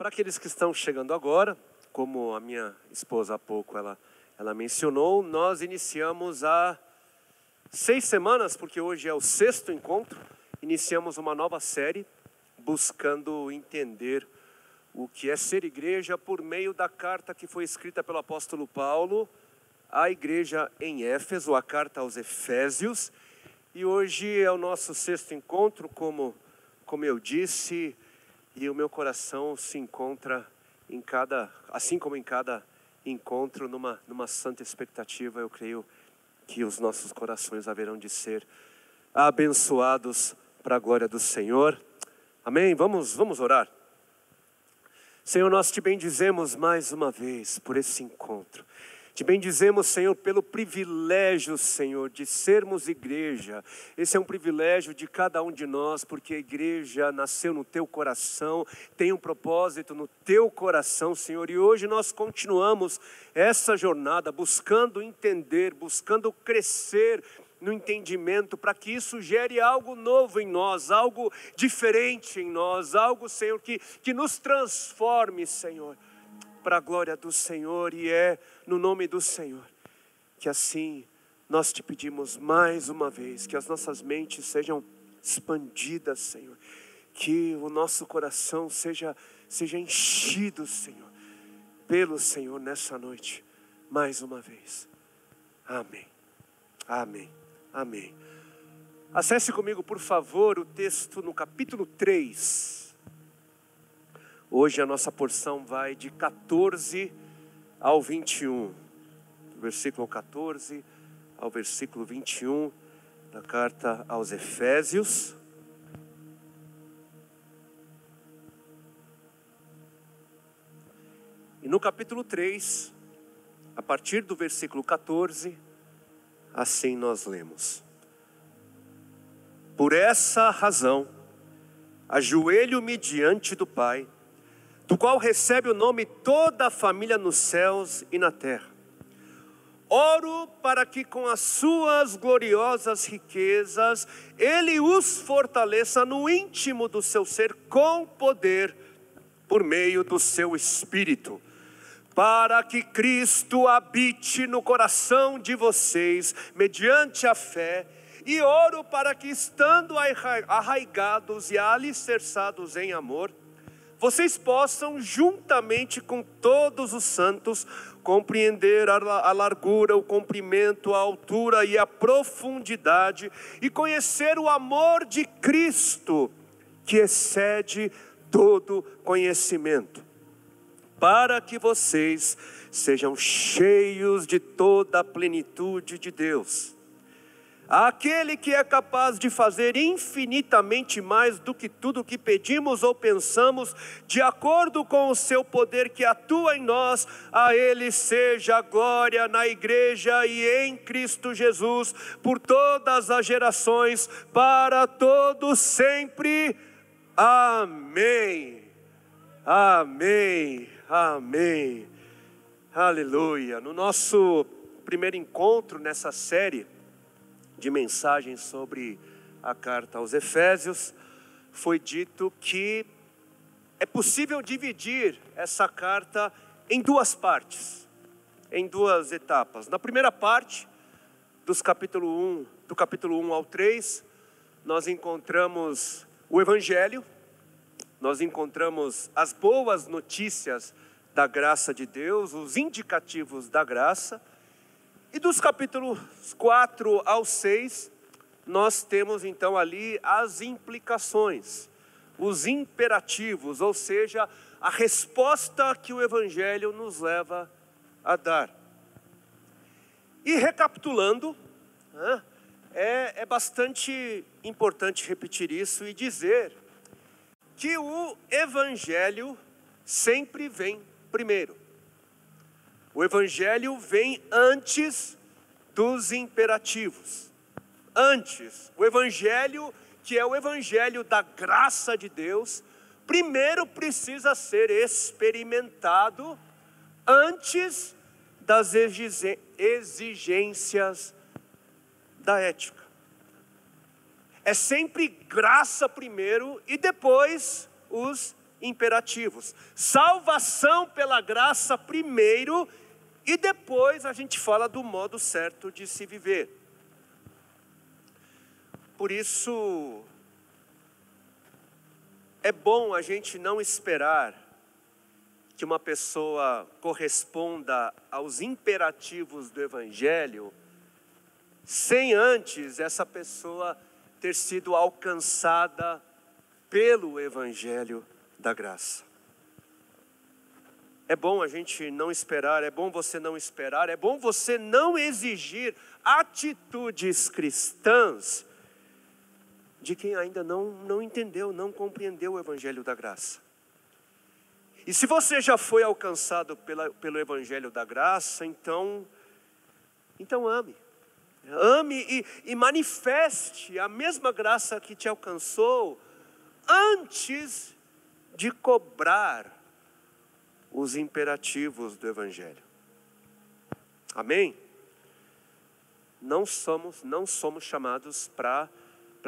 Para aqueles que estão chegando agora, como a minha esposa há pouco ela mencionou, nós iniciamos há 6 semanas, porque hoje é o 6º encontro, iniciamos uma nova série buscando entender o que é ser igreja por meio da carta que foi escrita pelo apóstolo Paulo à igreja em Éfeso, a carta aos Efésios. E hoje é o nosso 6º encontro, como eu disse, e o meu coração se encontra assim como em cada encontro, numa santa expectativa. Eu creio que os nossos corações haverão de ser abençoados para a glória do Senhor. Amém? Vamos orar. Senhor, nós te bendizemos mais uma vez por esse encontro. Te bendizemos, Senhor, pelo privilégio, Senhor, de sermos igreja. Esse é um privilégio de cada um de nós, porque a igreja nasceu no teu coração, tem um propósito no teu coração, Senhor. E hoje nós continuamos essa jornada buscando entender, buscando crescer no entendimento, para que isso gere algo novo em nós, algo diferente em nós, algo, Senhor, que nos transforme, Senhor, para a glória do Senhor. E é no nome do Senhor que assim nós te pedimos mais uma vez, que as nossas mentes sejam expandidas, Senhor, que o nosso coração seja enchido, Senhor, pelo Senhor nessa noite, mais uma vez. Amém, amém, amém. Acesse comigo, por favor, o texto no capítulo 3. Hoje a nossa porção vai de 14 ao 21. Do versículo 14 ao versículo 21 da carta aos Efésios. E no capítulo 3, a partir do versículo 14, assim nós lemos: Por essa razão, ajoelho-me diante do Pai, do qual recebe o nome toda a família nos céus e na terra. Oro para que com as suas gloriosas riquezas Ele os fortaleça no íntimo do seu ser com poder, por meio do seu Espírito, para que Cristo habite no coração de vocês, mediante a fé. E oro para que, estando arraigados e alicerçados em amor, vocês possam, juntamente com todos os santos, compreender a largura, o comprimento, a altura e a profundidade, e conhecer o amor de Cristo, que excede todo conhecimento, para que vocês sejam cheios de toda a plenitude de Deus. Aquele que é capaz de fazer infinitamente mais do que tudo o que pedimos ou pensamos, de acordo com o seu poder que atua em nós, a Ele seja a glória na igreja e em Cristo Jesus, por todas as gerações, para todos sempre. Amém, amém, amém, aleluia. No nosso primeiro encontro nessa série de mensagens sobre a carta aos Efésios, foi dito que é possível dividir essa carta em 2 partes, em 2 etapas. Na primeira parte, do capítulo 1 ao 3, nós encontramos o Evangelho, nós encontramos as boas notícias da graça de Deus, os indicativos da graça. E dos capítulos 4 ao 6, nós temos então ali as implicações, os imperativos, ou seja, a resposta que o Evangelho nos leva a dar. E recapitulando, é bastante importante repetir isso e dizer que o Evangelho sempre vem primeiro. O Evangelho vem antes dos imperativos. Antes, o Evangelho, que é o Evangelho da graça de Deus, primeiro precisa ser experimentado antes das exigências da ética. É sempre graça primeiro e depois os imperativos. Salvação pela graça primeiro, e depois a gente fala do modo certo de se viver. Por isso, é bom a gente não esperar que uma pessoa corresponda aos imperativos do Evangelho, sem antes essa pessoa ter sido alcançada pelo Evangelho da graça. É bom a gente não esperar, é bom você não esperar, é bom você não exigir atitudes cristãs de quem ainda não entendeu, não compreendeu o Evangelho da graça. E se você já foi alcançado pelo Evangelho da graça, então ame. Ame e manifeste a mesma graça que te alcançou antes de cobrar os imperativos do Evangelho. Amém? Não somos chamados para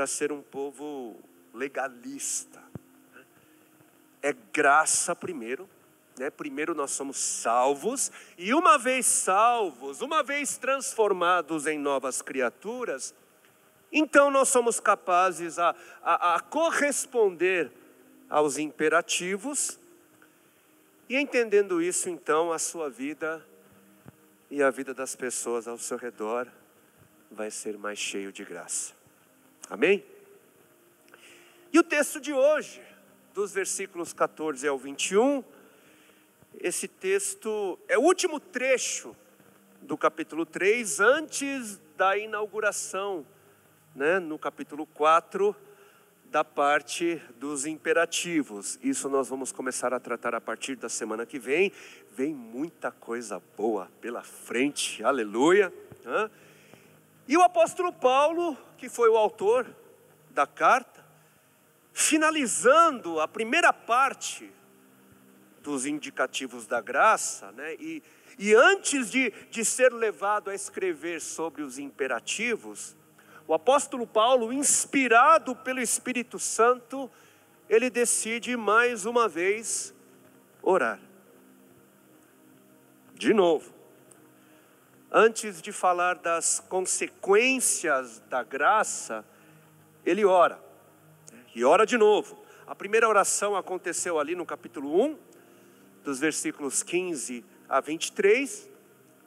ser um povo legalista. É graça primeiro, né? Primeiro nós somos salvos, e uma vez salvos, uma vez transformados em novas criaturas, então nós somos capazes a corresponder aos imperativos, e entendendo isso, então, a sua vida e a vida das pessoas ao seu redor vai ser mais cheio de graça. Amém? E o texto de hoje, dos versículos 14 ao 21, esse texto é o último trecho do capítulo 3, antes da inauguração, né, no capítulo 4, da parte dos imperativos. Isso nós vamos começar a tratar a partir da semana que vem. Vem muita coisa boa pela frente, aleluia. E o apóstolo Paulo, que foi o autor da carta, finalizando a primeira parte dos indicativos da graça, né? E antes de ser levado a escrever sobre os imperativos, o apóstolo Paulo, inspirado pelo Espírito Santo, ele decide mais uma vez orar. De novo, antes de falar das consequências da graça, ele ora. E ora de novo. A primeira oração aconteceu ali no capítulo 1, dos versículos 15 a 23,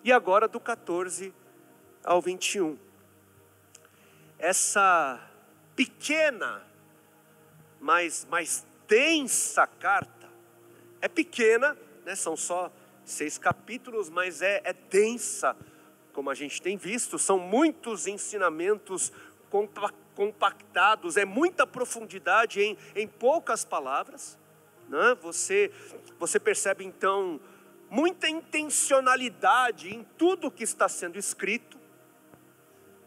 e agora do 14 ao 21. Essa pequena, mas densa carta, é pequena, né? São só 6 capítulos, mas é densa, como a gente tem visto, são muitos ensinamentos compactados, é muita profundidade em poucas palavras, né? Você percebe então muita intencionalidade em tudo que está sendo escrito,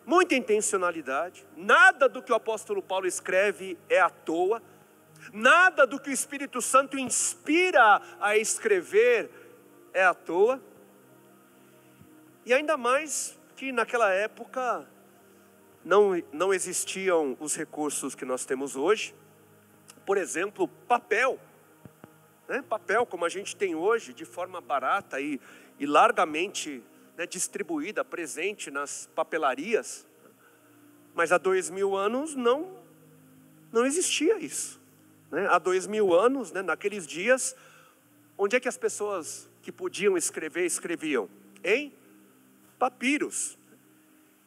muita intencionalidade. Nada do que o apóstolo Paulo escreve é à toa, nada do que o Espírito Santo inspira a escrever é à toa. E ainda mais que naquela época não existiam os recursos que nós temos hoje. Por exemplo, papel, né? Papel como a gente tem hoje, de forma barata e largamente, né, distribuída, presente nas papelarias. Mas há 2000 anos não existia isso, né? Há 2000 anos, né, naqueles dias, onde é que as pessoas que podiam escrever, escreviam? Em papiros.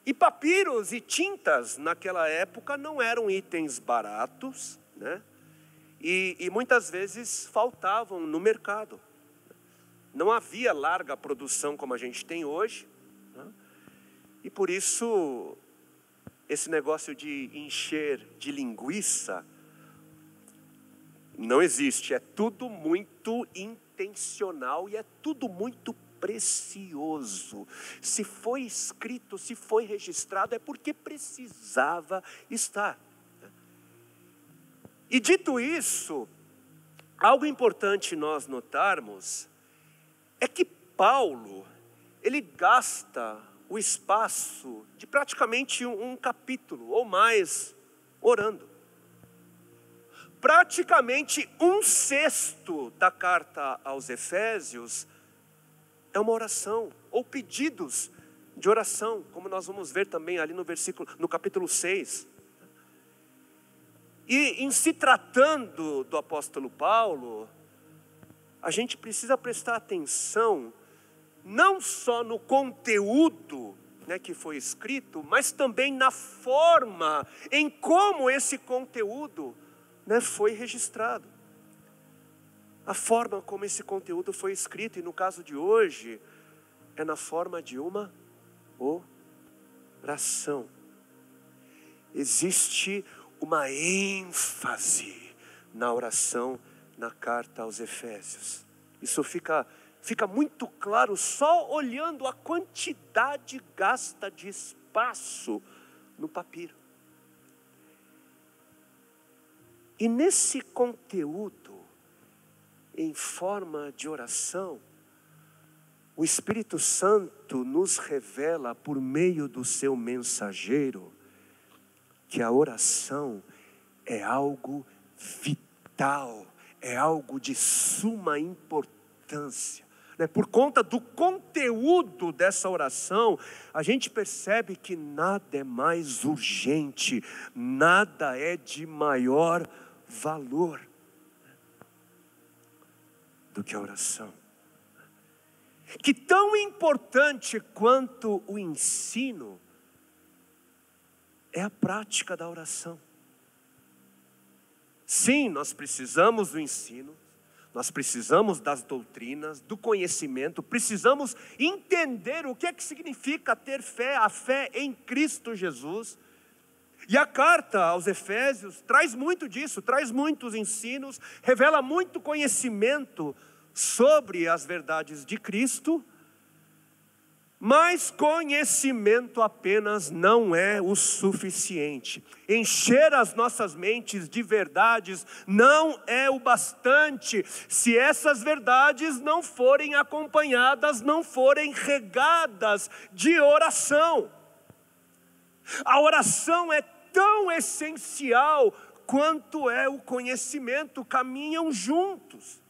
E papiros e tintas naquela época não eram itens baratos, né? E muitas vezes faltavam no mercado. Não havia larga produção como a gente tem hoje, né? E por isso, esse negócio de encher de linguiça não existe. É tudo muito intencional e é tudo muito precioso. Se foi escrito, se foi registrado, é porque precisava estar. E dito isso, algo importante nós notarmos é que Paulo, ele gasta o espaço de praticamente um capítulo ou mais orando. praticamente 1/6 da carta aos Efésios é uma oração, ou pedidos de oração, como nós vamos ver também ali no capítulo 6. E em se tratando do apóstolo Paulo, a gente precisa prestar atenção, não só no conteúdo, né, que foi escrito, mas também na forma, em como esse conteúdo, né, foi registrado. A forma como esse conteúdo foi escrito, e no caso de hoje, é na forma de uma oração. Existe uma ênfase na oração na carta aos Efésios. Isso fica muito claro só olhando a quantidade gasta de espaço no papiro. E nesse conteúdo, em forma de oração, o Espírito Santo nos revela por meio do seu mensageiro que a oração é algo vital, é algo de suma importância. Por conta do conteúdo dessa oração, a gente percebe que nada é mais urgente, nada é de maior valor do que a oração. Que tão importante quanto o ensino é a prática da oração. Sim, nós precisamos do ensino, nós precisamos das doutrinas, do conhecimento, precisamos entender o que é que significa ter fé, a fé em Cristo Jesus. E a carta aos Efésios traz muito disso, traz muitos ensinos, revela muito conhecimento sobre as verdades de Cristo, mas conhecimento apenas não é o suficiente. Encher as nossas mentes de verdades não é o bastante, se essas verdades não forem acompanhadas, não forem regadas de oração. A oração é tão essencial quanto é o conhecimento, caminham juntos.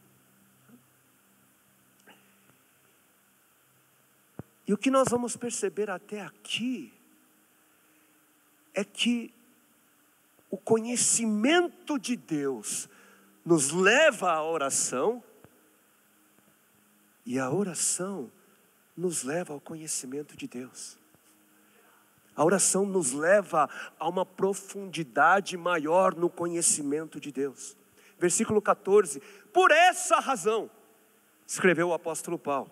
E o que nós vamos perceber até aqui é que o conhecimento de Deus nos leva à oração, e a oração nos leva ao conhecimento de Deus. A oração nos leva a uma profundidade maior no conhecimento de Deus. Versículo 14: por essa razão, escreveu o apóstolo Paulo,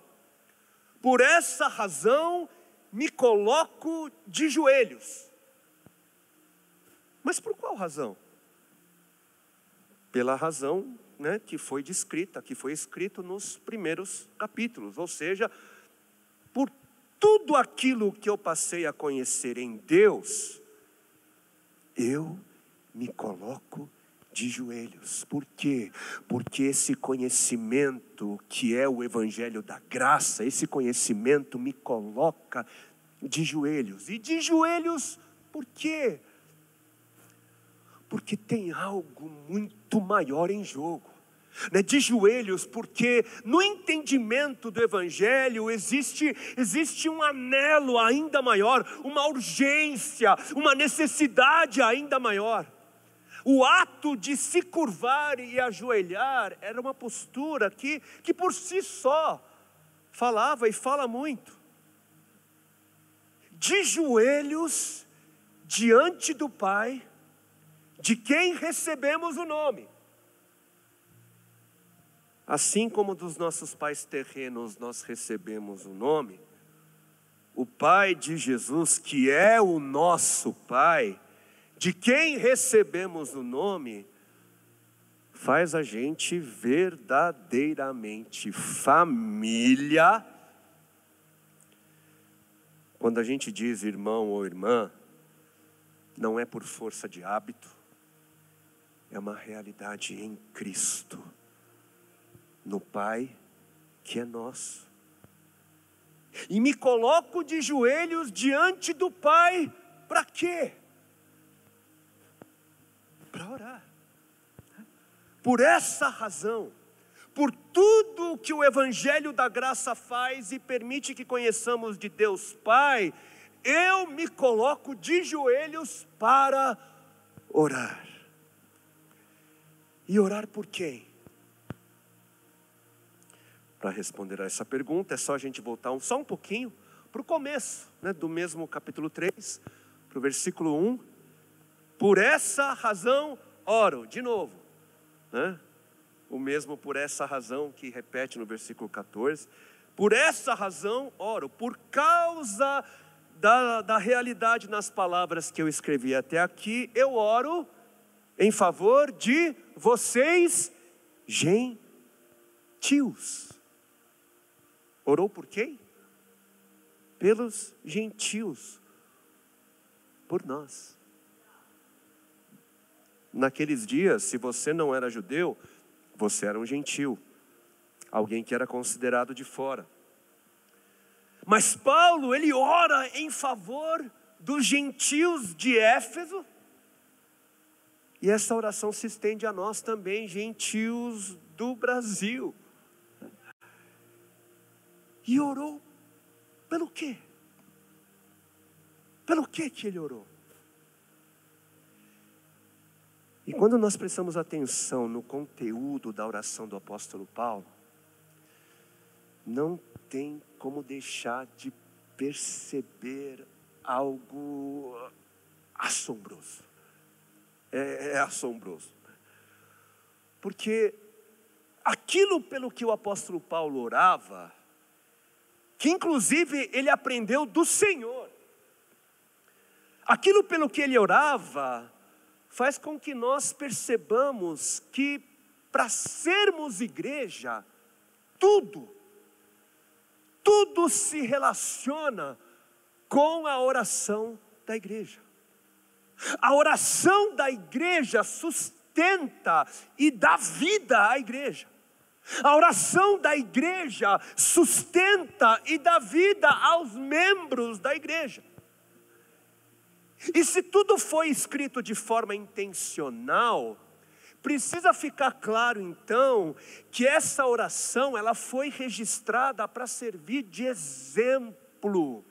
por essa razão me coloco de joelhos. Mas por qual razão? Pela razão, né, que foi descrita, que foi escrito nos primeiros capítulos. Ou seja, por tudo aquilo que eu passei a conhecer em Deus, eu me coloco de joelhos. Por quê? Porque esse conhecimento que é o evangelho da graça, esse conhecimento me coloca de joelhos. E de joelhos por quê? Porque tem algo muito maior em jogo. De joelhos, porque no entendimento do evangelho existe um anelo ainda maior, uma urgência, uma necessidade ainda maior. O ato de se curvar e ajoelhar era uma postura que por si só falava e fala muito. De joelhos diante do Pai, de quem recebemos o nome. Assim como dos nossos pais terrenos nós recebemos o nome, o Pai de Jesus, que é o nosso Pai, de quem recebemos o nome, faz a gente verdadeiramente família. Quando a gente diz irmão ou irmã, não é por força de hábito, é uma realidade em Cristo, no Pai que é nosso. E me coloco de joelhos diante do Pai, para quê? Para orar. Por essa razão, por tudo que o Evangelho da Graça faz e permite que conheçamos de Deus Pai, eu me coloco de joelhos para orar. E orar por quem? Para responder a essa pergunta, é só a gente voltar só um pouquinho para o começo, do mesmo capítulo 3, para o versículo 1. Por essa razão oro, de novo, o mesmo por essa razão que repete no versículo 14. Por essa razão oro, por causa da realidade nas palavras que eu escrevi até aqui, eu oro em favor de vocês, gentios. Orou por quem? Pelos gentios, por nós. Naqueles dias, se você não era judeu, você era um gentil, alguém que era considerado de fora. Mas Paulo, ele ora em favor dos gentios de Éfeso, e essa oração se estende a nós também, gentios do Brasil. E orou pelo quê? Pelo que ele orou? E quando nós prestamos atenção no conteúdo da oração do apóstolo Paulo, não tem como deixar de perceber algo assombroso. É assombroso. Porque aquilo pelo que o apóstolo Paulo orava, que inclusive ele aprendeu do Senhor, aquilo pelo que ele orava, faz com que nós percebamos que para sermos igreja, tudo se relaciona com a oração da igreja. A oração da igreja sustenta e dá vida à igreja. A oração da igreja sustenta e dá vida aos membros da igreja. E se tudo foi escrito de forma intencional, precisa ficar claro então que essa oração ela foi registrada para servir de exemplo.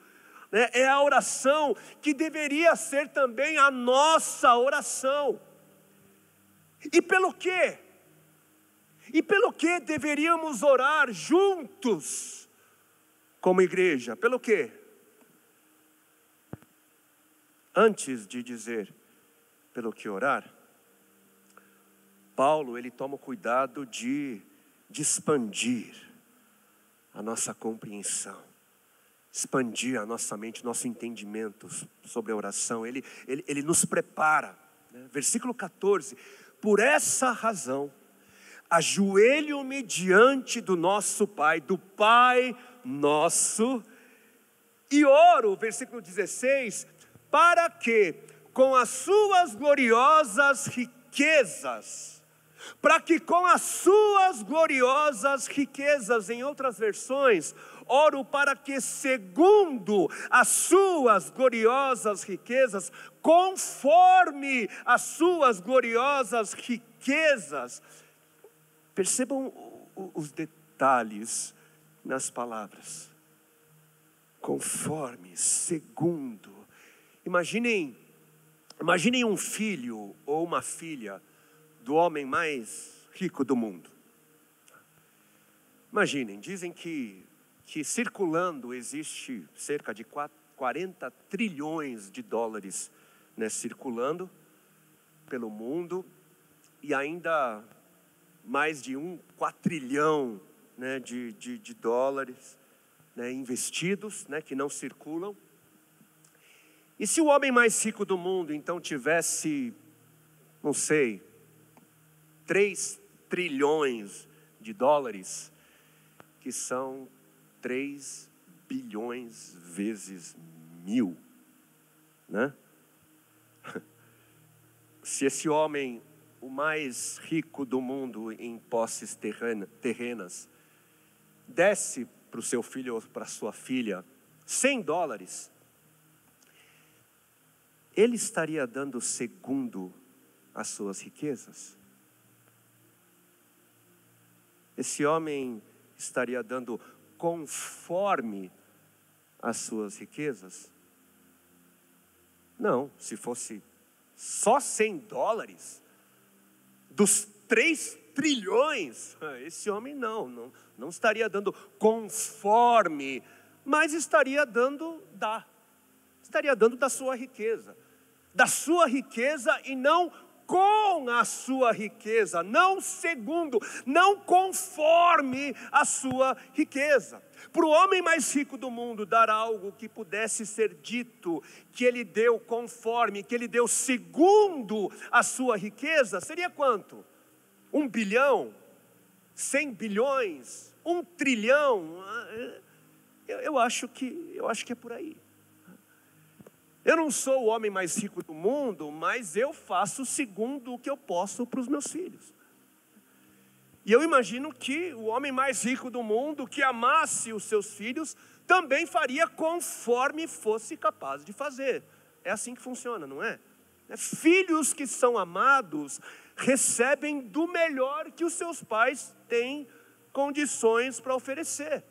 É a oração que deveria ser também a nossa oração. E pelo quê? E pelo que deveríamos orar juntos como igreja? Pelo quê? Antes de dizer pelo que orar, Paulo ele toma o cuidado de expandir a nossa compreensão, expandir a nossa mente, nosso entendimento sobre a oração. Ele nos prepara, Versículo 14, por essa razão, ajoelho-me diante do nosso Pai, do Pai nosso, e oro, versículo 16, para que com as suas gloriosas riquezas, em outras versões, oro para que segundo as suas gloriosas riquezas, conforme as suas gloriosas riquezas, percebam os detalhes nas palavras, conforme, segundo. Imaginem um filho ou uma filha do homem mais rico do mundo. Imaginem, dizem que circulando existe cerca de 40 trilhões de dólares, circulando pelo mundo, e ainda mais de 1 quatrilhão, de dólares, investidos, que não circulam. E se o homem mais rico do mundo então tivesse, 3 trilhões de dólares, que são 3 bilhões vezes 1000, Se esse homem, o mais rico do mundo em posses terrenas, desse para o seu filho ou para a sua filha $100, ele estaria dando segundo as suas riquezas? esse homem estaria dando conforme as suas riquezas? Não, se fosse só $100 dos 3 trilhões, esse homem não estaria dando conforme, mas estaria dando da sua riqueza e não com a sua riqueza, não segundo, não conforme a sua riqueza. Para o homem mais rico do mundo dar algo que pudesse ser dito, que ele deu conforme, que ele deu segundo a sua riqueza, seria quanto? 1 bilhão? 100 bilhões? 1 trilhão? Eu acho que é por aí. Eu não sou o homem mais rico do mundo, mas eu faço segundo o que eu posso para os meus filhos. E eu imagino que o homem mais rico do mundo, que amasse os seus filhos, também faria conforme fosse capaz de fazer. É assim que funciona, não é? Filhos que são amados recebem do melhor que os seus pais têm condições para oferecer.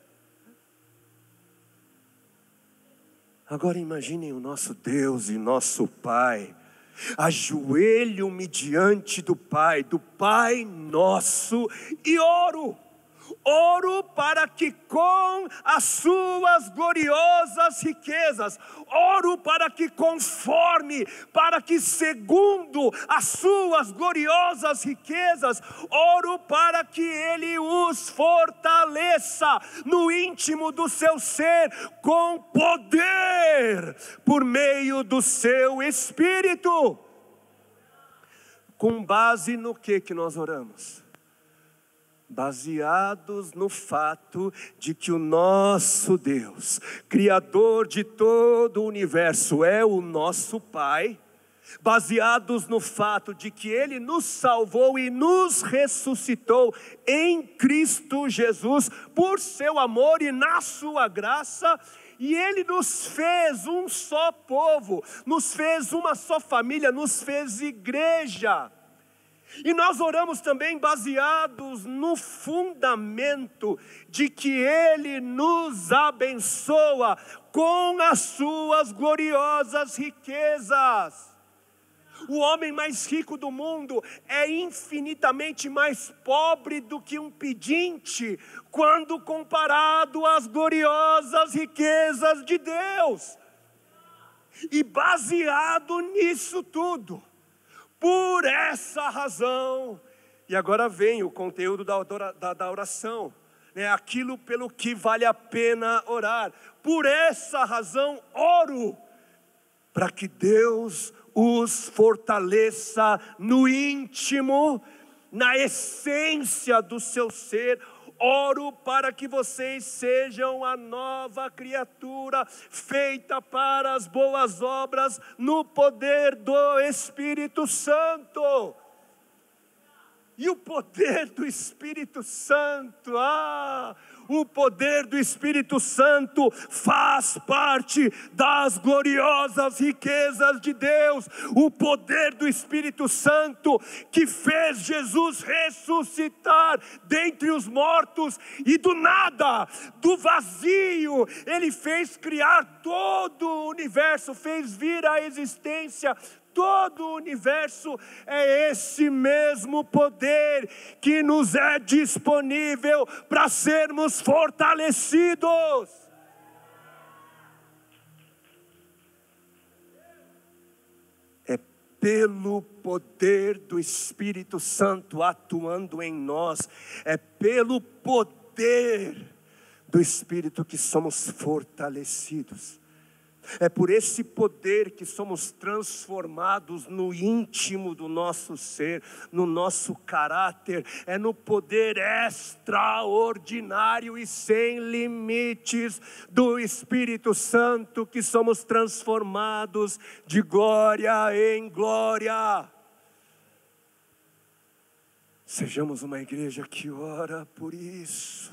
Agora imaginem o nosso Deus e nosso Pai. Ajoelho-me diante do Pai nosso e oro para que com as suas gloriosas riquezas, oro para que conforme, para que segundo as suas gloriosas riquezas, oro para que Ele os fortaleça no íntimo do seu ser, com poder, por meio do seu Espírito. Com base no que nós oramos? Baseados no fato de que o nosso Deus, Criador de todo o universo, é o nosso Pai, baseados no fato de que Ele nos salvou e nos ressuscitou em Cristo Jesus, por seu amor e na sua graça, e Ele nos fez um só povo, nos fez uma só família, nos fez igreja. E nós oramos também baseados no fundamento de que Ele nos abençoa com as suas gloriosas riquezas. O homem mais rico do mundo é infinitamente mais pobre do que um pedinte, quando comparado às gloriosas riquezas de Deus. E baseado nisso tudo, por essa razão, e agora vem o conteúdo da oração, aquilo pelo que vale a pena orar. Por essa razão oro, para que Deus os fortaleça no íntimo, na essência do seu ser. Oro para que vocês sejam a nova criatura, feita para as boas obras, no poder do Espírito Santo. E o poder do Espírito Santo, o poder do Espírito Santo faz parte das gloriosas riquezas de Deus. O poder do Espírito Santo que fez Jesus ressuscitar dentre os mortos, e do nada, do vazio, Ele fez criar todo o universo, fez vir à existência todo o universo. É esse mesmo poder que nos é disponível para sermos fortalecidos. É pelo poder do Espírito Santo atuando em nós, é pelo poder do Espírito que somos fortalecidos. É por esse poder que somos transformados no íntimo do nosso ser, no nosso caráter. É no poder extraordinário e sem limites do Espírito Santo que somos transformados de glória em glória. Sejamos uma igreja que ora por isso,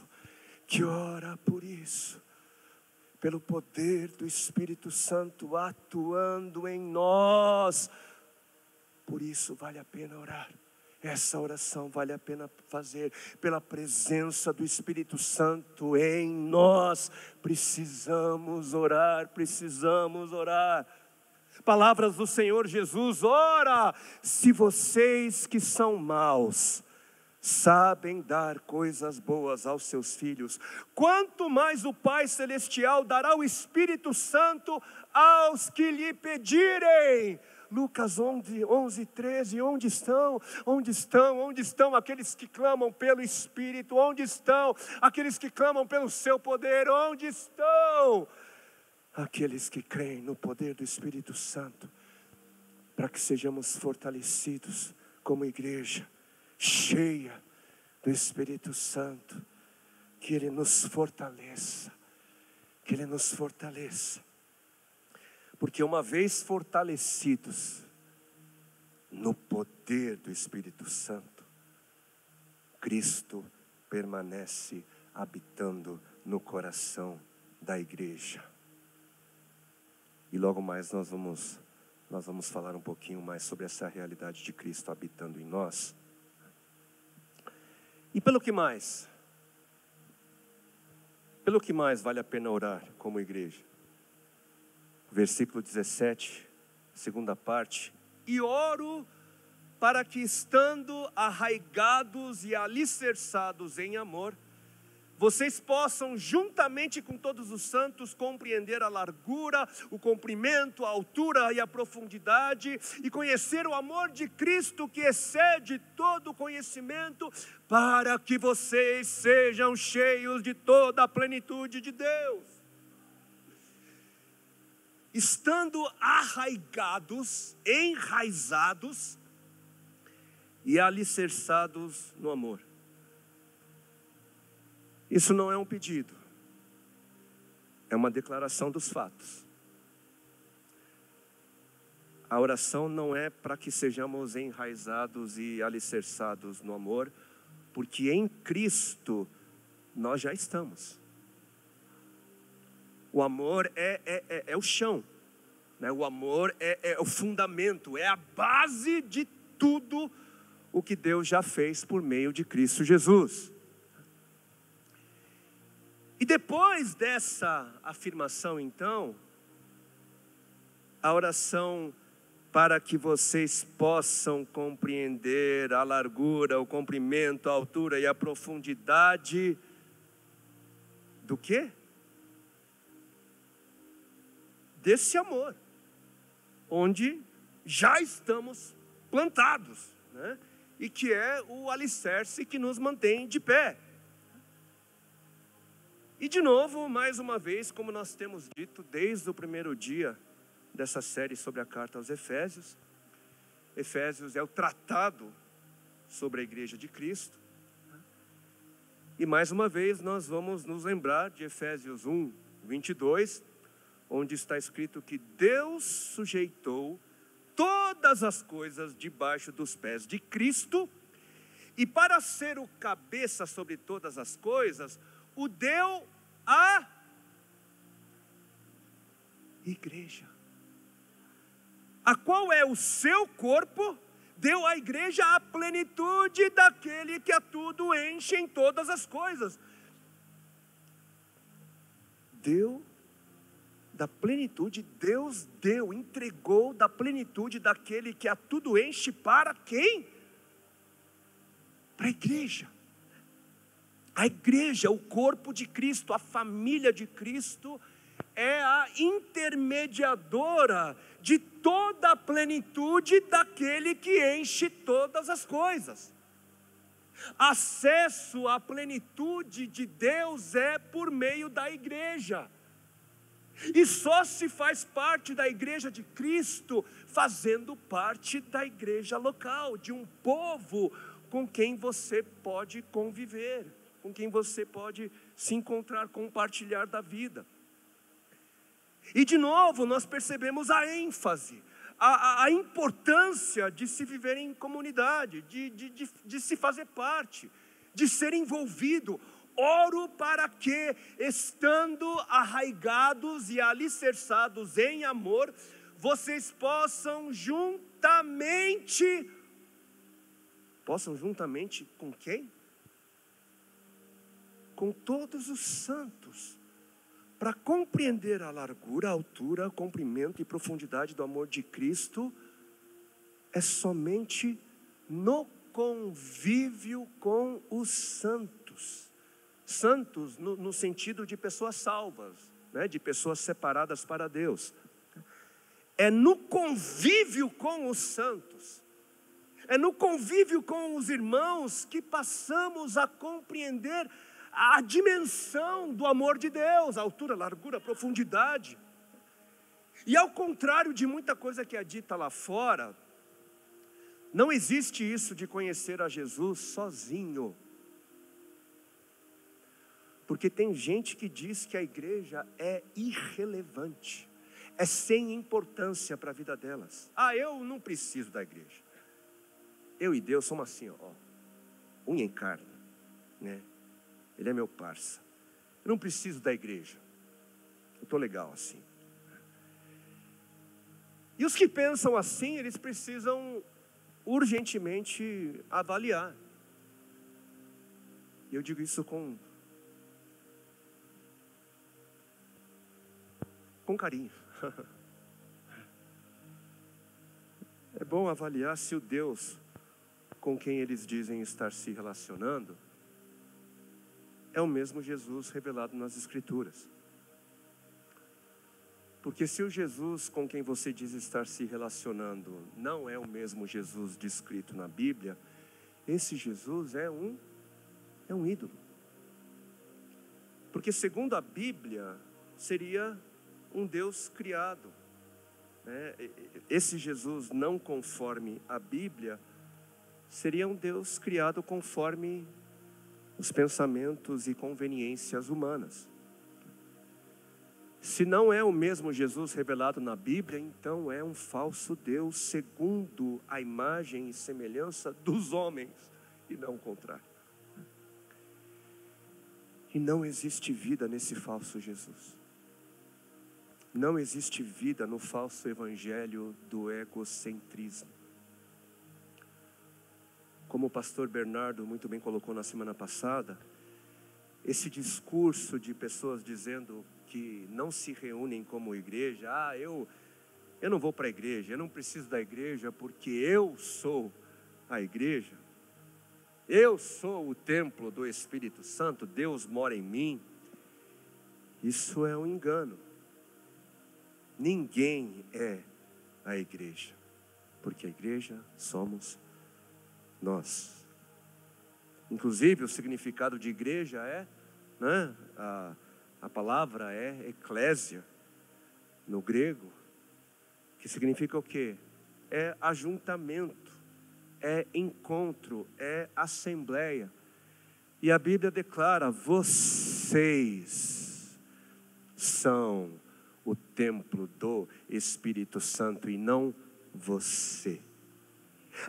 pelo poder do Espírito Santo atuando em nós. Por isso vale a pena orar. Essa oração vale a pena fazer pela presença do Espírito Santo em nós. Precisamos orar, precisamos orar. Palavras do Senhor Jesus: ora, se vocês que são maus sabem dar coisas boas aos seus filhos, quanto mais o Pai Celestial dará o Espírito Santo aos que lhe pedirem. Lucas 11, 13, onde estão? Onde estão? Onde estão aqueles que clamam pelo Espírito? Onde estão aqueles que clamam pelo seu poder? Onde estão aqueles que creem no poder do Espírito Santo? Para que sejamos fortalecidos como igreja, cheia do Espírito Santo. Que Ele nos fortaleça, que Ele nos fortaleça. Porque uma vez fortalecidos no poder do Espírito Santo, Cristo permanece habitando no coração da igreja. E logo mais nós vamos falar um pouquinho mais sobre essa realidade de Cristo habitando em nós. E pelo que mais? Pelo que mais vale a pena orar como igreja? Versículo 17, segunda parte. E oro para que, estando arraigados e alicerçados em amor, vocês possam, juntamente com todos os santos, compreender a largura, o comprimento, a altura e a profundidade, e conhecer o amor de Cristo que excede todo conhecimento, para que vocês sejam cheios de toda a plenitude de Deus. Estando arraigados, enraizados e alicerçados no amor. Isso não é um pedido, é uma declaração dos fatos. A oração não é para que sejamos enraizados e alicerçados no amor, porque em Cristo nós já estamos. O amor é o chão, né? O amor é o fundamento, é a base de tudo o que Deus já fez por meio de Cristo Jesus. E depois dessa afirmação, então, a oração para que vocês possam compreender a largura, o comprimento, a altura e a profundidade do quê? Desse amor, onde já estamos plantados, né? E que é o alicerce que nos mantém de pé. E de novo, mais uma vez, como nós temos dito desde o primeiro dia dessa série sobre a carta aos Efésios, Efésios é o tratado sobre a igreja de Cristo. E mais uma vez nós vamos nos lembrar de Efésios 1, 22, onde está escrito que Deus sujeitou todas as coisas debaixo dos pés de Cristo, e para ser o cabeça sobre todas as coisas, o deu à igreja, a qual é o seu corpo. Deu à igreja a plenitude daquele que a tudo enche em todas as coisas. Deu da plenitude, Deus deu, entregou da plenitude daquele que a tudo enche para quem? Para a igreja. A igreja, o corpo de Cristo, a família de Cristo, é a intermediadora de toda a plenitude daquele que enche todas as coisas. Acesso à plenitude de Deus é por meio da igreja. E só se faz parte da igreja de Cristo fazendo parte da igreja local, de um povo com quem você pode conviver, com quem você pode se encontrar, compartilhar da vida. E de novo nós percebemos a ênfase, a importância de se viver em comunidade, de se fazer parte, de ser envolvido. Oro para que, estando arraigados e alicerçados em amor, vocês possam juntamente possam juntamente com quem? Com todos os santos, para compreender a largura, a altura, o comprimento e profundidade do amor de Cristo, é somente no convívio com os santos. Santos no sentido de pessoas salvas, né? De pessoas separadas para Deus. É no convívio com os santos, é no convívio com os irmãos que passamos a compreender a dimensão do amor de Deus, a altura, a largura, a profundidade. E ao contrário de muita coisa que é dita lá fora, não existe isso de conhecer a Jesus sozinho. Porque tem gente que diz que a igreja é irrelevante, é sem importância para a vida delas. Eu não preciso da igreja. Eu e Deus somos assim, unha em carne, né? Ele é meu parça. Eu não preciso da igreja. Eu estou legal assim. E os que pensam assim, eles precisam urgentemente avaliar. E eu digo isso com carinho. É bom avaliar se o Deus com quem eles dizem estar se relacionando é o mesmo Jesus revelado nas Escrituras. Porque se o Jesus com quem você diz estar se relacionando não é o mesmo Jesus descrito na Bíblia, esse Jesus é um ídolo. Porque segundo a Bíblia, seria um Deus criado, né? Esse Jesus não conforme a Bíblia, seria um Deus criado conforme os pensamentos e conveniências humanas. Se não é o mesmo Jesus revelado na Bíblia, então é um falso Deus segundo a imagem e semelhança dos homens, e não o contrário. E não existe vida nesse falso Jesus. Não existe vida no falso evangelho do egocentrismo. Como o pastor Bernardo muito bem colocou na semana passada, esse discurso de pessoas dizendo que não se reúnem como igreja, eu não vou para a igreja, eu não preciso da igreja porque eu sou a igreja, eu sou o templo do Espírito Santo, Deus mora em mim. Isso é um engano. Ninguém é a igreja, porque a igreja somos nós. Inclusive o significado de igreja é, né, a palavra é eclésia no grego, que significa o quê? É ajuntamento, é encontro, é assembleia. E a Bíblia declara: vocês são o templo do Espírito Santo e não você.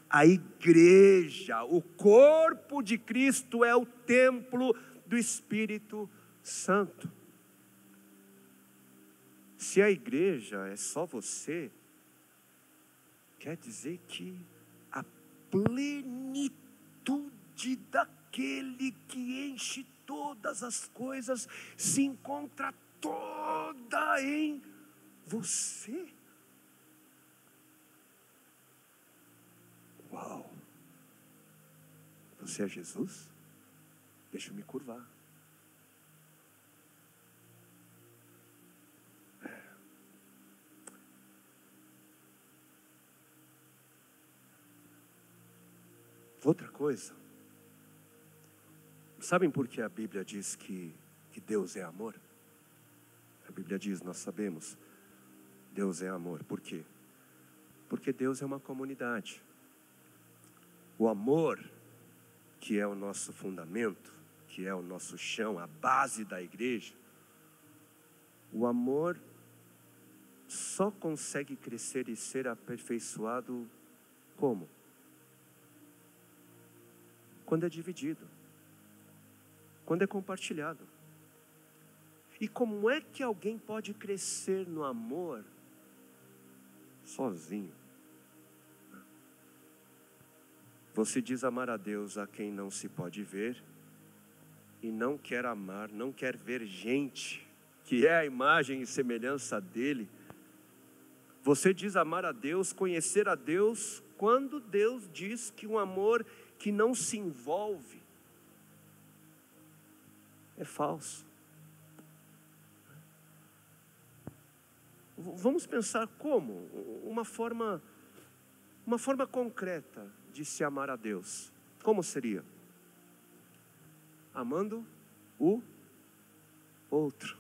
A igreja, o corpo de Cristo é o templo do Espírito Santo. Se a igreja é só você, quer dizer que a plenitude daquele que enche todas as coisas se encontra toda em você. Uau! Você é Jesus? Deixa eu me curvar. Outra coisa, sabem por que a Bíblia diz que Deus é amor? A Bíblia diz, nós sabemos, Deus é amor. Por quê? Porque Deus é uma comunidade. O amor, que é o nosso fundamento, que é o nosso chão, a base da igreja, o amor só consegue crescer e ser aperfeiçoado como? Quando é dividido, quando é compartilhado. E como é que alguém pode crescer no amor sozinho? Você diz amar a Deus a quem não se pode ver e não quer amar, não quer ver gente que é a imagem e semelhança dele. Você diz amar a Deus, conhecer a Deus, quando Deus diz que um amor que não se envolve é falso. Vamos pensar como? Uma forma concreta de se amar a Deus. Como seria? Amando o outro.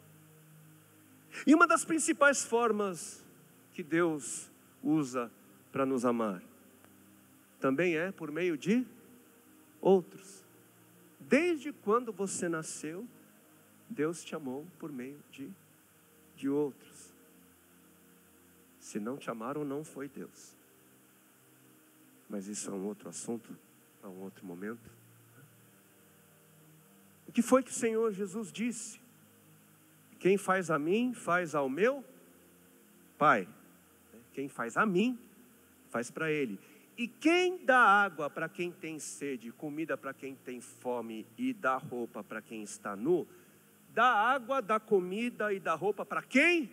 E uma das principais formas que Deus usa para nos amar também é por meio de outros. Desde quando você nasceu, Deus te amou por meio de outros. Se não te amaram, não foi Deus. Mas isso é um outro assunto, para um outro momento. O que foi que o Senhor Jesus disse? Quem faz a mim, faz ao meu Pai. Quem faz a mim, faz para Ele. E quem dá água para quem tem sede, comida para quem tem fome e dá roupa para quem está nu, dá água, dá comida e dá roupa para quem?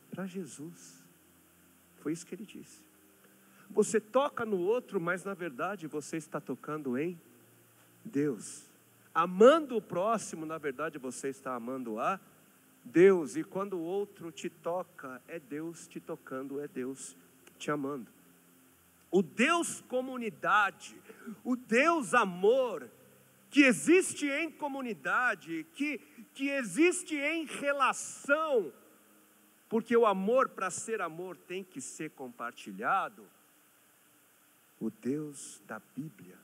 Para Jesus. Foi isso que Ele disse. Você toca no outro, mas na verdade você está tocando em Deus. Amando o próximo, na verdade você está amando a Deus. E quando o outro te toca, é Deus te tocando, é Deus te amando. O Deus comunidade, o Deus amor, que existe em comunidade, que existe em relação, porque o amor, para ser amor, tem que ser compartilhado. O Deus da Bíblia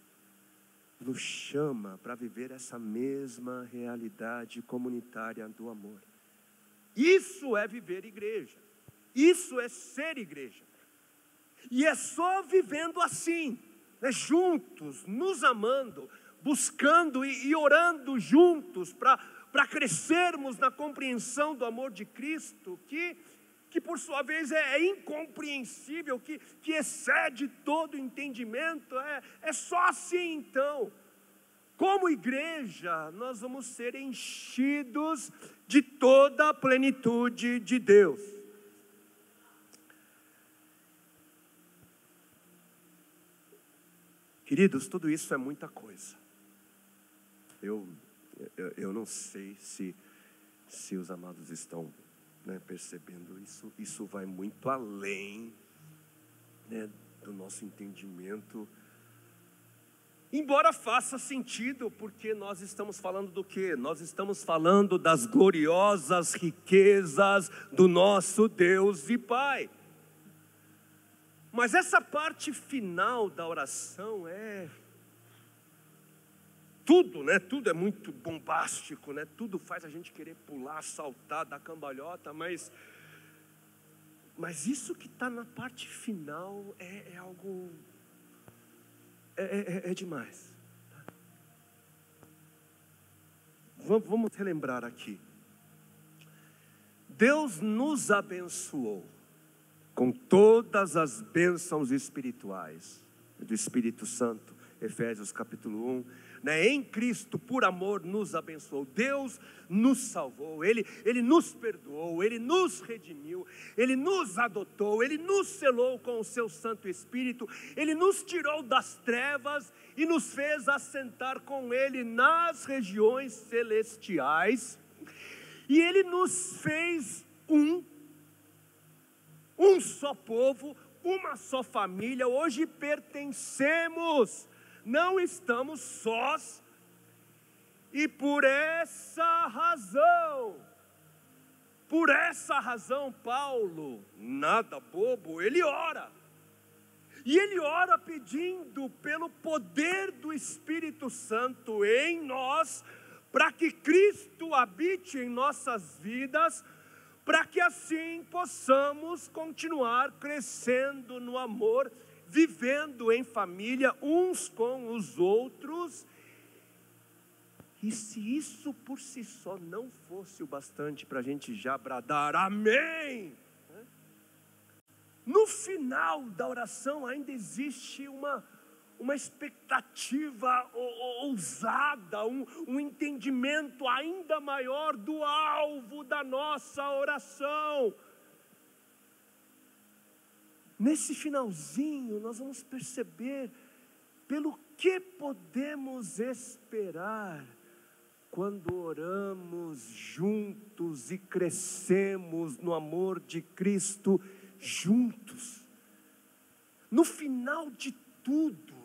nos chama para viver essa mesma realidade comunitária do amor. Isso é viver igreja. Isso é ser igreja. E é só vivendo assim, né, juntos, nos amando, buscando e orando juntos para crescermos na compreensão do amor de Cristo, que por sua vez é incompreensível, que excede todo entendimento. É só assim então. Como igreja, nós vamos ser enchidos de toda a plenitude de Deus. Queridos, tudo isso é muita coisa. Eu não sei se os amados estão, né, percebendo isso. Isso vai muito além, né, do nosso entendimento. Embora faça sentido, porque nós estamos falando do quê? Nós estamos falando das gloriosas riquezas do nosso Deus e Pai. Mas essa parte final da oração tudo, né? Tudo é muito bombástico, né? Tudo faz a gente querer pular, saltar, dar cambalhota, mas isso que está na parte final é algo, é demais. Vamos relembrar aqui. Deus nos abençoou com todas as bênçãos espirituais do Espírito Santo, Efésios capítulo 1, né? Em Cristo, por amor, nos abençoou. Deus nos salvou, Ele nos perdoou, Ele nos redimiu, Ele nos adotou, Ele nos selou com o seu Santo Espírito, Ele nos tirou das trevas e nos fez assentar com Ele nas regiões celestiais, e Ele nos fez um só povo, uma só família. Hoje pertencemos, não estamos sós, e por essa razão, Paulo, nada bobo, ele ora, e ele ora pedindo pelo poder do Espírito Santo em nós, para que Cristo habite em nossas vidas, para que assim possamos continuar crescendo no amor, vivendo em família uns com os outros. E se isso por si só não fosse o bastante para a gente já bradar amém, no final da oração ainda existe uma expectativa ousada, um entendimento ainda maior do alvo da nossa oração. Nesse finalzinho, nós vamos perceber pelo que podemos esperar quando oramos juntos e crescemos no amor de Cristo juntos. No final de tudo,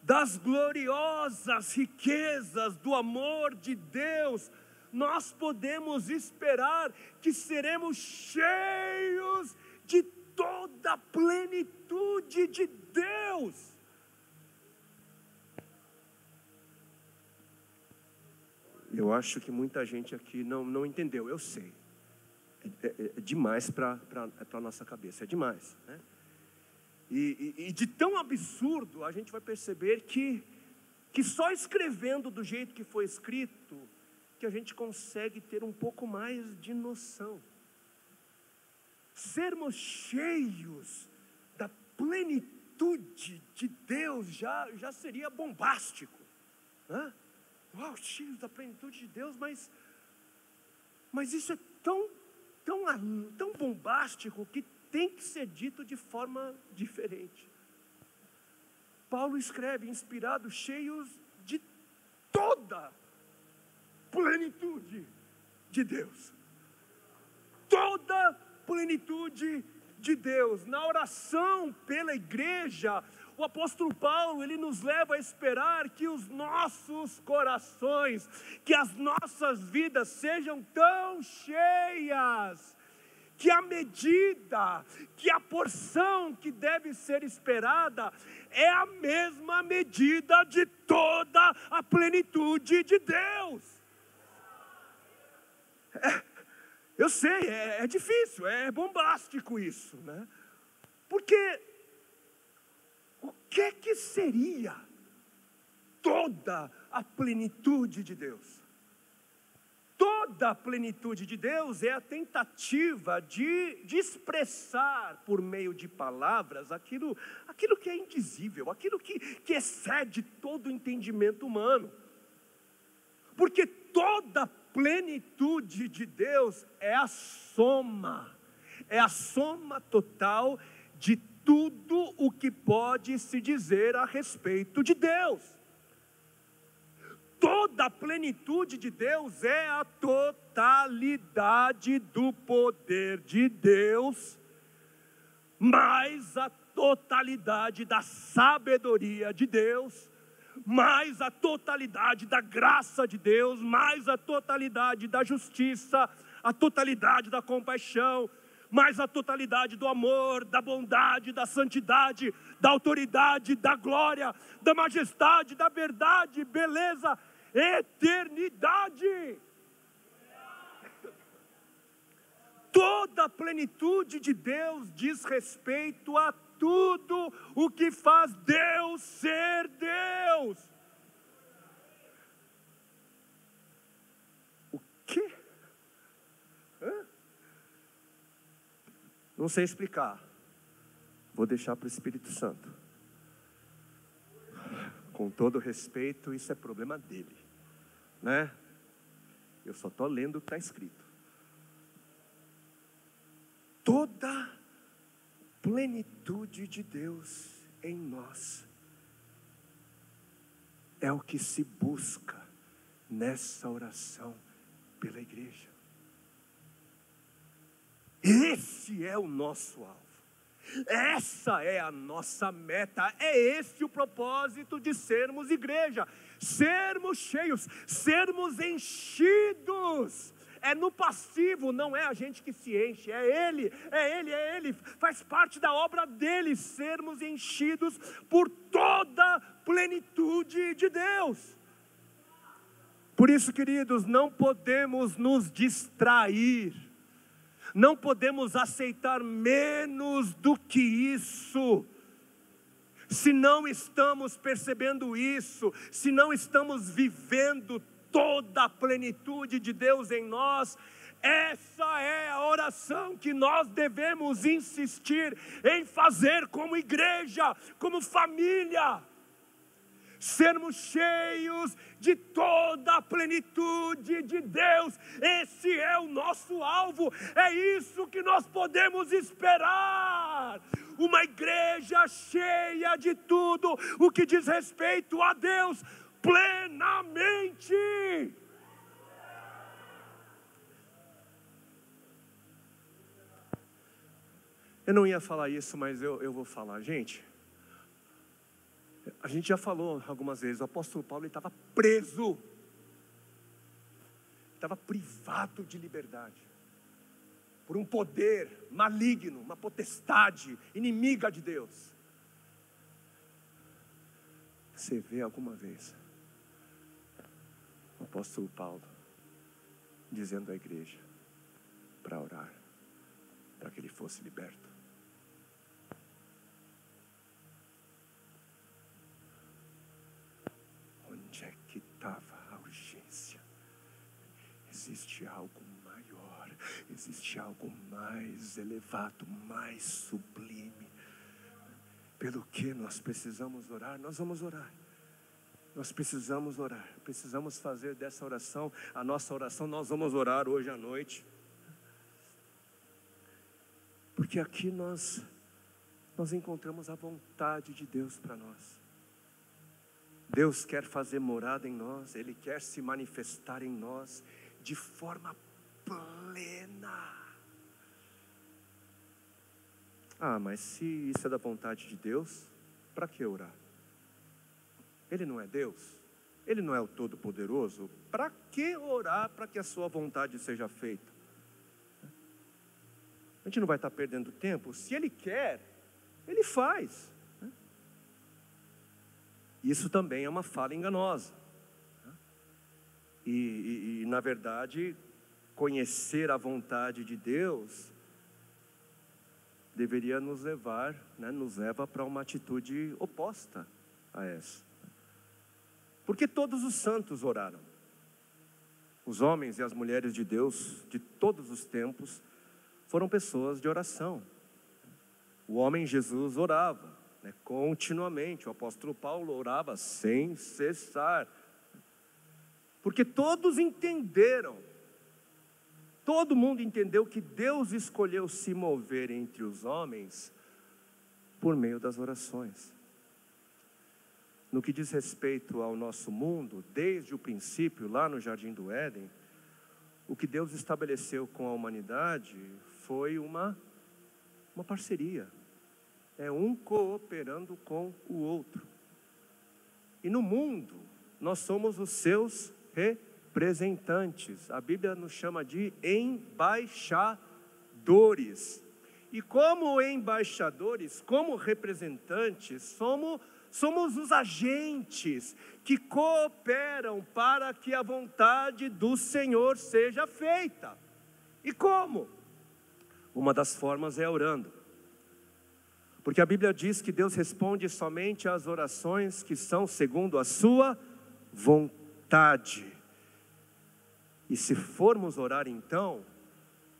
das gloriosas riquezas do amor de Deus, nós podemos esperar que seremos cheios de toda a plenitude de Deus. Eu acho que muita gente aqui não entendeu, eu sei. É demais para a nossa cabeça, é demais, né? E de tão absurdo, a gente vai perceber que só escrevendo do jeito que foi escrito, que a gente consegue ter um pouco mais de noção. Sermos cheios da plenitude de Deus já seria bombástico, né? Uau, cheios da plenitude de Deus, mas isso é tão bombástico que tem que ser dito de forma diferente. Paulo escreve, inspirado, cheios de toda plenitude de Deus. Toda plenitude de Deus. Na oração pela igreja, o apóstolo Paulo, ele nos leva a esperar que os nossos corações, que as nossas vidas sejam tão cheias, que a medida, que a porção que deve ser esperada é a mesma medida de toda a plenitude de Deus. Eu sei, é difícil, é bombástico isso, né? Porque o que seria toda a plenitude de Deus? Toda a plenitude de Deus é a tentativa de expressar por meio de palavras aquilo que é indizível, aquilo que excede todo o entendimento humano. Porque toda a plenitude de Deus é a soma total de tudo o que pode se dizer a respeito de Deus. Toda a plenitude de Deus é a totalidade do poder de Deus, mais a totalidade da sabedoria de Deus, mais a totalidade da graça de Deus, mais a totalidade da justiça, a totalidade da compaixão, mais a totalidade do amor, da bondade, da santidade, da autoridade, da glória, da majestade, da verdade, beleza, eternidade. Toda a plenitude de Deus diz respeito a tudo o que faz Deus ser Deus. O quê? Não sei explicar. Vou deixar para o Espírito Santo. Com todo respeito, isso é problema dele, né? Eu só estou lendo o que está escrito. Toda plenitude de Deus em nós é o que se busca nessa oração pela igreja. Esse é o nosso alvo. Essa é a nossa meta, é esse o propósito de sermos igreja, sermos cheios, sermos enchidos. É no passivo, não é a gente que se enche, é Ele, faz parte da obra dele, sermos enchidos por toda a plenitude de Deus. Por isso, queridos, não podemos nos distrair, não podemos aceitar menos do que isso. Se não estamos percebendo isso, se não estamos vivendo toda a plenitude de Deus em nós, essa é a oração que nós devemos insistir em fazer como igreja, como família. sermos cheios de toda a plenitude de Deus. Esse é o nosso alvo, é isso que nós podemos esperar. Uma igreja cheia de tudo o que diz respeito a Deus plenamente. Eu não ia falar isso, mas eu vou falar. Gente, a gente já falou algumas vezes, o apóstolo Paulo estava preso, estava privado de liberdade, por um poder maligno, uma potestade inimiga de Deus. Você vê alguma vez o apóstolo Paulo dizendo à igreja para orar, para que ele fosse liberto? Onde é que estava a urgência? Existe algo maior, existe algo mais elevado, mais sublime, pelo que nós precisamos orar. Nós vamos orar. Nós precisamos orar, precisamos fazer dessa oração a nossa oração. Nós vamos orar hoje à noite, porque aqui nós encontramos a vontade de Deus para nós. Deus quer fazer morada em nós, Ele quer se manifestar em nós de forma plena. Mas se isso é da vontade de Deus, para que orar? Ele não é Deus? Ele não é o Todo-Poderoso? Para que orar para que a sua vontade seja feita? A gente não vai estar perdendo tempo. Se Ele quer, Ele faz. Isso também é uma fala enganosa. E na verdade, conhecer a vontade de Deus deveria nos leva para uma atitude oposta a essa. Porque todos os santos oraram. Os homens e as mulheres de Deus de todos os tempos foram pessoas de oração. O homem Jesus orava, continuamente. O apóstolo Paulo orava sem cessar. Porque todos entenderam, todo mundo entendeu que Deus escolheu se mover entre os homens por meio das orações. No que diz respeito ao nosso mundo, desde o princípio, lá no Jardim do Éden, o que Deus estabeleceu com a humanidade foi uma parceria. É um cooperando com o outro. E no mundo, nós somos os seus representantes. A Bíblia nos chama de embaixadores. E como embaixadores, como representantes, somos os agentes que cooperam para que a vontade do Senhor seja feita. E como? Uma das formas é orando. Porque a Bíblia diz que Deus responde somente às orações que são segundo a sua vontade. E se formos orar então,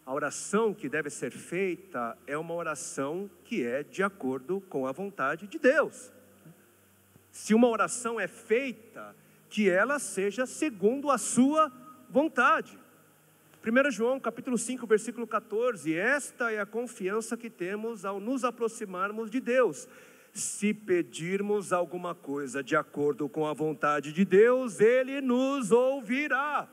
a oração que deve ser feita é uma oração que é de acordo com a vontade de Deus. Se uma oração é feita, que ela seja segundo a sua vontade. 1 João capítulo 5, versículo 14, esta é a confiança que temos ao nos aproximarmos de Deus. Se pedirmos alguma coisa de acordo com a vontade de Deus, Ele nos ouvirá.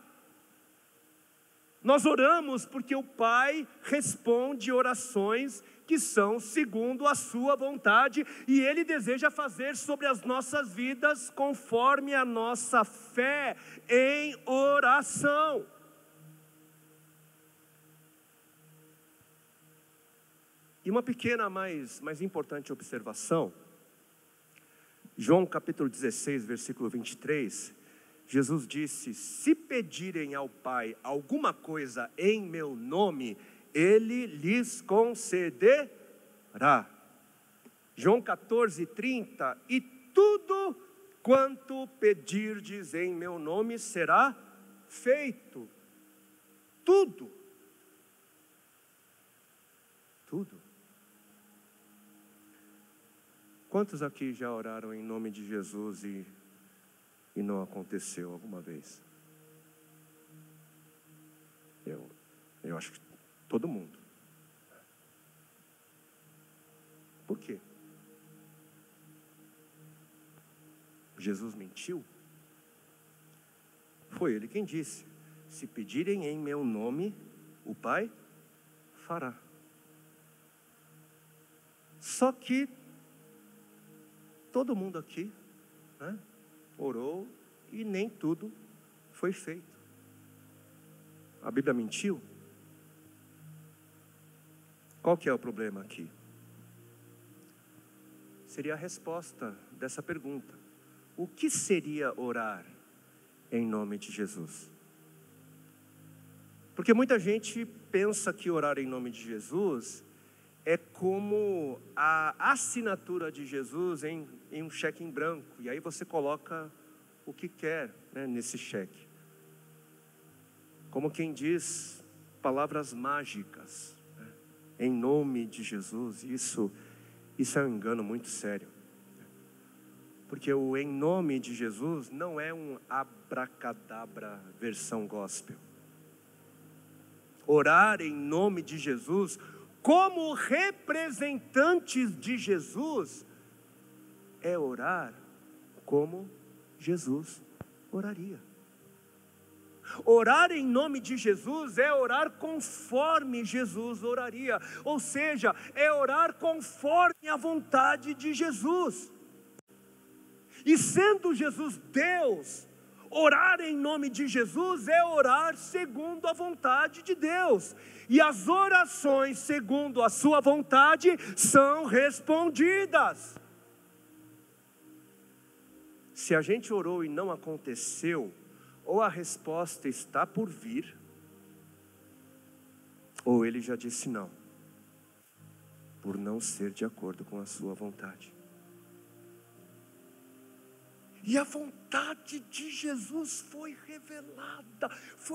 Nós oramos porque o Pai responde orações que são segundo a sua vontade, e Ele deseja fazer sobre as nossas vidas conforme a nossa fé em oração. E uma pequena, mais importante observação, João capítulo 16, versículo 23, Jesus disse, se pedirem ao Pai alguma coisa em meu nome, Ele lhes concederá. João 14, 30, e tudo quanto pedirdes em meu nome será feito. Tudo. Tudo. Quantos aqui já oraram em nome de Jesus e e não aconteceu alguma vez? Eu acho que todo mundo. Por quê? Jesus mentiu? Foi Ele quem disse: se pedirem em meu nome, o Pai fará. Só que todo mundo aqui, né, orou e nem tudo foi feito. A Bíblia mentiu? Qual que é o problema aqui? Seria a resposta dessa pergunta: o que seria orar em nome de Jesus? Porque muita gente pensa que orar em nome de Jesus é como a assinatura de Jesus em um cheque em branco. E aí você coloca o que quer, né, nesse cheque. Como quem diz palavras mágicas, né, em nome de Jesus. Isso é um engano muito sério. Porque o em nome de Jesus não é um abracadabra versão gospel. Orar em nome de Jesus, como representantes de Jesus, é orar como Jesus oraria. Orar em nome de Jesus é orar conforme Jesus oraria. Ou seja, é orar conforme a vontade de Jesus. E sendo Jesus Deus, orar em nome de Jesus é orar segundo a vontade de Deus. E as orações segundo a sua vontade são respondidas. Se a gente orou e não aconteceu, ou a resposta está por vir, ou Ele já disse não, por não ser de acordo com a sua vontade. E a vontade de Jesus foi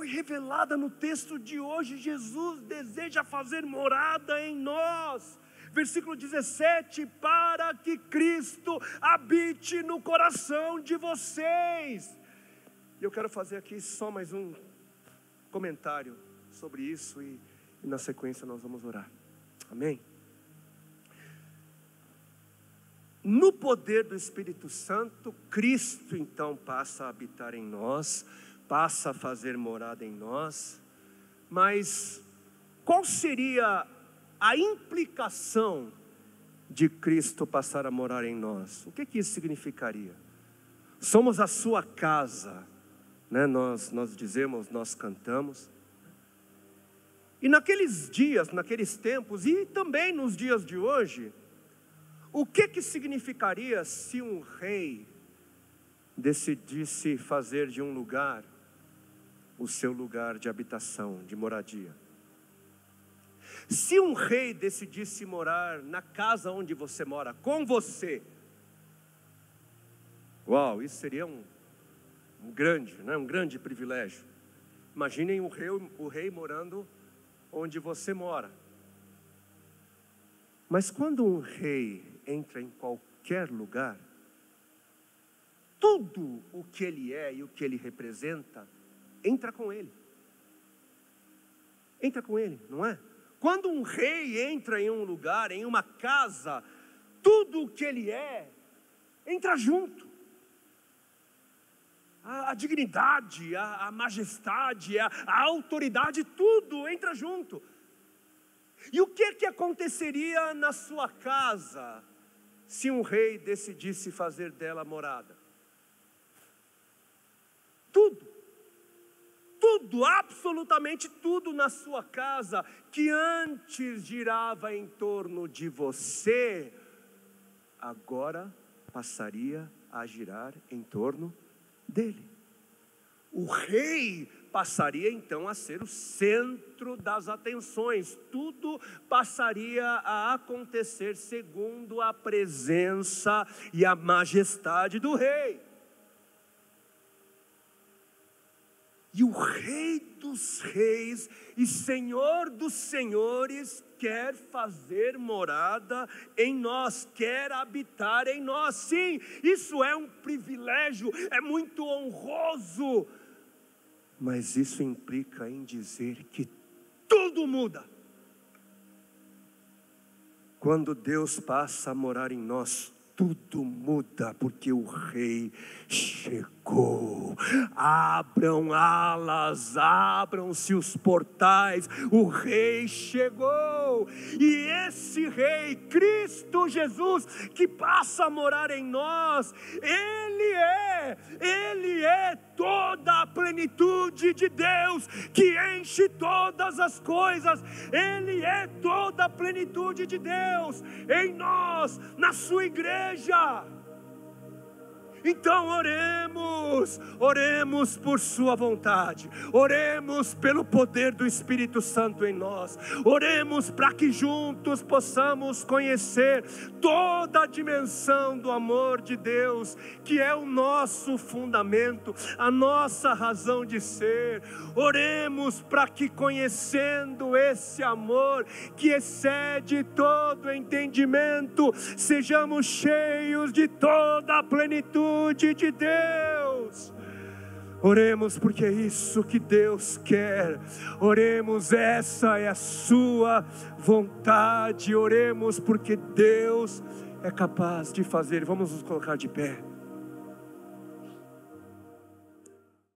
revelada no texto de hoje. Jesus deseja fazer morada em nós. Versículo 17, para que Cristo habite no coração de vocês. E eu quero fazer aqui só mais um comentário sobre isso e na sequência nós vamos orar. Amém? No poder do Espírito Santo, Cristo então passa a habitar em nós, passa a fazer morada em nós. Mas qual seria a implicação de Cristo passar a morar em nós? O que isso significaria? Somos a sua casa, né? Nós dizemos, nós cantamos. E naqueles dias, naqueles tempos e também nos dias de hoje, o que significaria se um rei decidisse fazer de um lugar o seu lugar de habitação, de moradia? Se um rei decidisse morar na casa onde você mora, com você, uau, isso seria um grande privilégio. Imaginem o rei morando onde você mora. Mas quando um rei entra em qualquer lugar, tudo o que ele é e o que ele representa, entra com ele. Entra com ele, não é? Quando um rei entra em um lugar, em uma casa, tudo o que ele é, entra junto. A dignidade, a majestade, a autoridade, tudo entra junto. E o que aconteceria na sua casa se um rei decidisse fazer dela morada? Tudo, absolutamente tudo na sua casa que antes girava em torno de você, agora passaria a girar em torno dele. O rei passaria então a ser o centro das atenções. Tudo passaria a acontecer segundo a presença e a majestade do rei. E o Rei dos Reis e Senhor dos Senhores quer fazer morada em nós, quer habitar em nós. Sim, isso é um privilégio, é muito honroso. Mas isso implica em dizer que tudo muda. Quando Deus passa a morar em nós, tudo muda, porque o Rei chegou. Abram alas, abram-se os portais, o Rei chegou. E esse Rei, Cristo Jesus, que passa a morar em nós, Ele é toda a plenitude de Deus, que enche todas as coisas. Ele é toda a plenitude de Deus em nós, na sua igreja. Então oremos por sua vontade, oremos pelo poder do Espírito Santo em nós, oremos para que juntos possamos conhecer toda a dimensão do amor de Deus, que é o nosso fundamento, a nossa razão de ser. Oremos para que, conhecendo esse amor que excede todo entendimento, sejamos cheios de toda a plenitude de Deus. Oremos, porque é isso que Deus quer. Oremos, essa é a sua vontade. Oremos, porque Deus é capaz de fazer. Vamos nos colocar de pé.